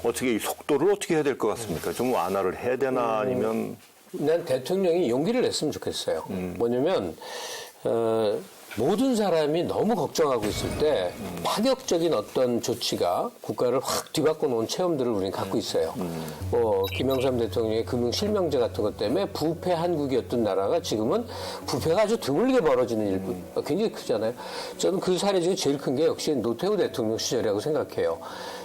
어떻게 이 속도를 어떻게 해야 될 것 같습니까? 좀 완화를 해야 되나 아니면 난 대통령이 용기를 냈으면 좋겠어요. 뭐냐면 모든 사람이 너무 걱정하고 있을 때 파격적인 어떤 조치가 국가를 확 뒤바꿔 놓은 체험들을 우리는 갖고 있어요. 김영삼 대통령의 금융 실명제 같은 것 때문에 부패 한국이었던 나라가 지금은 부패가 아주 드물게 벌어지는 일부 굉장히 크잖아요. 저는 그 사례 중에 제일 큰 게 역시 노태우 대통령 시절이라고 생각해요.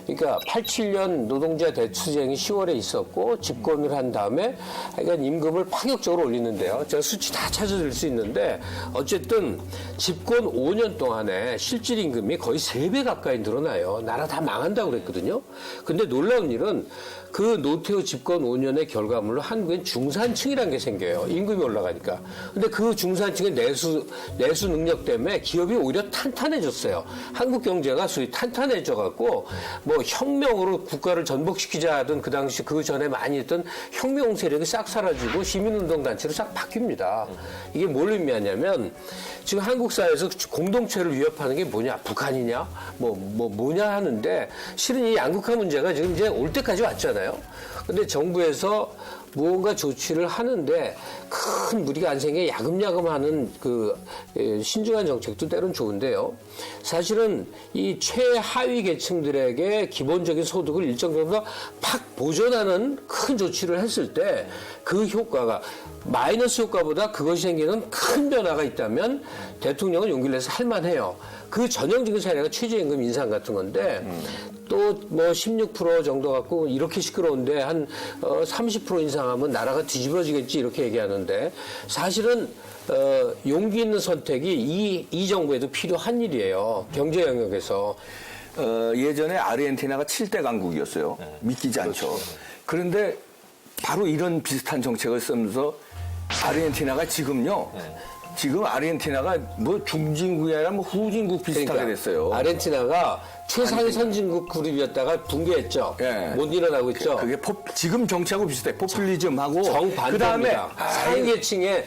그러니까 87년 노동자 대투쟁이 10월에 있었고 집권을 한 다음에 그러니까 임금을 파격적으로 올리는데요. 제가 수치 다 찾아드릴 수 있는데 어쨌든 집권 5년 동안에 실질 임금이 거의 3배 가까이 늘어나요. 나라 다 망한다고 그랬거든요. 근데 놀라운 일은 그 노태우 집권 5년의 결과물로 한국엔 중산층이라는 게 생겨요. 임금이 올라가니까. 근데 그 중산층의 내수 능력 때문에 기업이 오히려 탄탄해졌어요. 한국 경제가 소위 탄탄해져갖고 뭐 혁명으로 국가를 전복시키자 하던 그 당시 그 전에 많이 했던 혁명 세력이 싹 사라지고 시민운동단체로 싹 바뀝니다. 이게 뭘 의미하냐면 지금 한국 사회에서 공동체를 위협하는 게 뭐냐? 북한이냐? 뭐냐 하는데 실은 이 양극화 문제가 지금 이제 올 때까지 왔잖아요. 근데 정부에서 무언가 조치를 하는데 큰 무리가 안 생겨 야금야금 하는 그 신중한 정책도 때론 좋은데요. 사실은 이 최하위 계층들에게 기본적인 소득을 일정 정도 팍 보존하는 큰 조치를 했을 때 그 효과가 마이너스 효과보다 그것이 생기는 큰 변화가 있다면 대통령은 용기를 내서 할 만해요. 그 전형적인 사례가 최저임금 인상 같은 건데 또 뭐 16% 정도 갖고 이렇게 시끄러운데 한 30% 인상하면 나라가 뒤집어지겠지 이렇게 얘기하는데 사실은 용기 있는 선택이 이 정부에도 필요한 일이에요. 경제 영역에서. 예전에 아르헨티나가 7대 강국이었어요. 믿기지 않죠. 그런데 바로 이런 비슷한 정책을 쓰면서 아르헨티나가 지금요. 지금 아르헨티나가 뭐 중진국이 아니라 뭐 후진국 비슷하게 됐어요. 아르헨티나가 최상위 선진국 그룹이었다가 붕괴했죠. 예. 못 일어나고 있죠. 그게 지금 정치하고 비슷해. 포퓰리즘하고 정반대입니다. 상위 계층에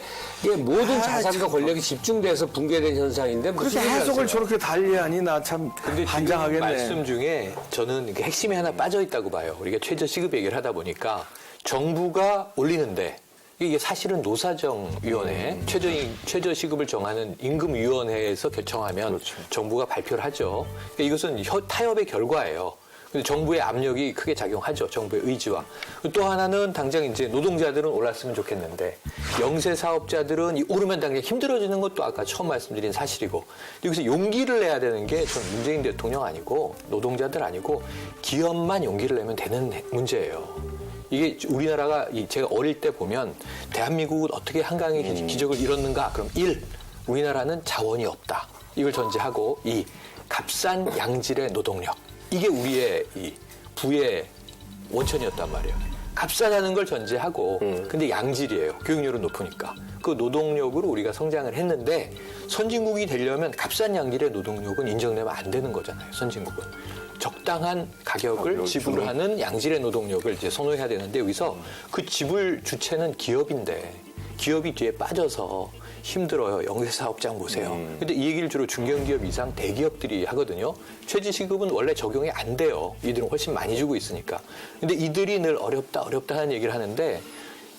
모든 자산과 권력이 집중돼서 붕괴된 현상인데 그렇게 해석을 저렇게 달리하니 나 참 반장하겠네. 말씀 중에 저는 이게 핵심이 하나 빠져 있다고 봐요. 우리가 최저 시급 얘기를 하다 보니까 정부가 올리는데 이게 사실은 노사정위원회, 최저 시급을 정하는 임금위원회에서 결정하면 그렇죠. 정부가 발표를 하죠. 그러니까 이것은 타협의 결과예요. 근데 정부의 압력이 크게 작용하죠. 정부의 의지와. 또 하나는 당장 이제 노동자들은 올랐으면 좋겠는데 영세 사업자들은 오르면 당장 힘들어지는 것도 아까 처음 말씀드린 사실이고 여기서 용기를 내야 되는 게 전 문재인 대통령 아니고 노동자들 아니고 기업만 용기를 내면 되는 문제예요. 이게 우리나라가 제가 어릴 때 보면 대한민국은 어떻게 한강의 기적을 이뤘는가? 그럼 1. 우리나라는 자원이 없다. 이걸 전제하고 2. 값싼 양질의 노동력. 이게 우리의 이 부의 원천이었단 말이에요. 값싸다는 걸 전제하고 근데 양질이에요. 교육률은 높으니까. 그 노동력으로 우리가 성장을 했는데 선진국이 되려면 값싼 양질의 노동력은 인정되면 안 되는 거잖아요. 선진국은. 적당한 가격을 지불하는 양질의 노동력을 이제 선호해야 되는데 여기서 그 지불 주체는 기업인데 기업이 뒤에 빠져서 힘들어요. 영세사업장 보세요. 근데 이 얘기를 주로 중견기업 이상 대기업들이 하거든요. 최저시급은 원래 적용이 안 돼요. 이들은 훨씬 많이 주고 있으니까. 근데 이들이 늘 어렵다 하는 얘기를 하는데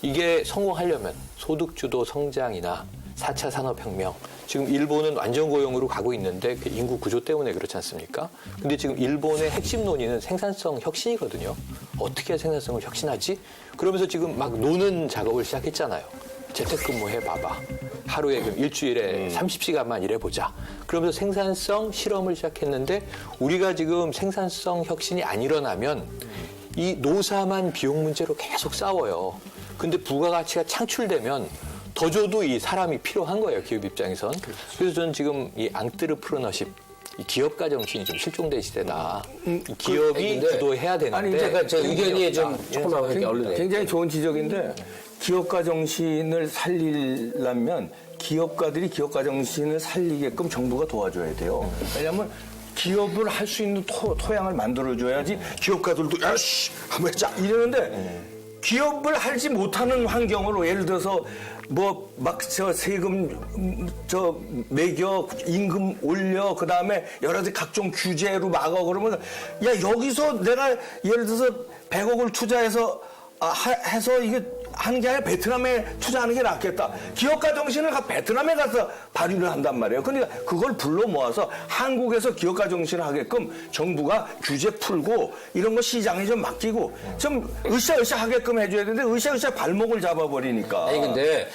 이게 성공하려면 소득주도 성장이나 4차 산업혁명, 지금 일본은 완전 고용으로 가고 있는데 그 인구 구조 때문에 그렇지 않습니까? 근데 지금 일본의 핵심 논의는 생산성 혁신이거든요. 어떻게 생산성을 혁신하지? 그러면서 지금 막 노는 작업을 시작했잖아요. 재택근무 해봐봐. 하루에 그럼 일주일에 30시간만 일해보자. 그러면서 생산성 실험을 시작했는데 우리가 지금 생산성 혁신이 안 일어나면 이 노사만 비용 문제로 계속 싸워요. 근데 부가가치가 창출되면 더 줘도 이 사람이 필요한 거예요. 기업 입장에선. 그래서 저는 지금 이 앙뜨르프르너십, 이 기업가 정신이 좀 실종된 시대다. 기업이 주도해야 되는데. 아니, 제가 저 의견이 좀 조금만 얼른 굉장히 좋은 지적인데 기업가 정신을 살리려면 기업가들이 기업가 정신을 살리게끔 정부가 도와줘야 돼요. 왜냐하면 기업을 할 수 있는 토양을 만들어줘야지 기업가들도 야씨 한번 해자 이러는데 기업을 하지 못하는 환경으로 예를 들어서 뭐 막 저 세금 저 매겨 임금 올려 그다음에 여러 가지 각종 규제로 막아 그러면 야 여기서 내가 예를 들어서 100억을 투자해서 해서 이게 하는 게 아니라 베트남에 투자하는 게 낫겠다. 기업가 정신을 베트남에 가서 발휘를 한단 말이에요. 그러니까 그걸 불러 모아서 한국에서 기업가 정신을 하게끔 정부가 규제 풀고 이런 거 시장에 좀 맡기고 좀 으쌰으쌰 하게끔 해줘야 되는데 으쌰으쌰 발목을 잡아버리니까. 아니 근데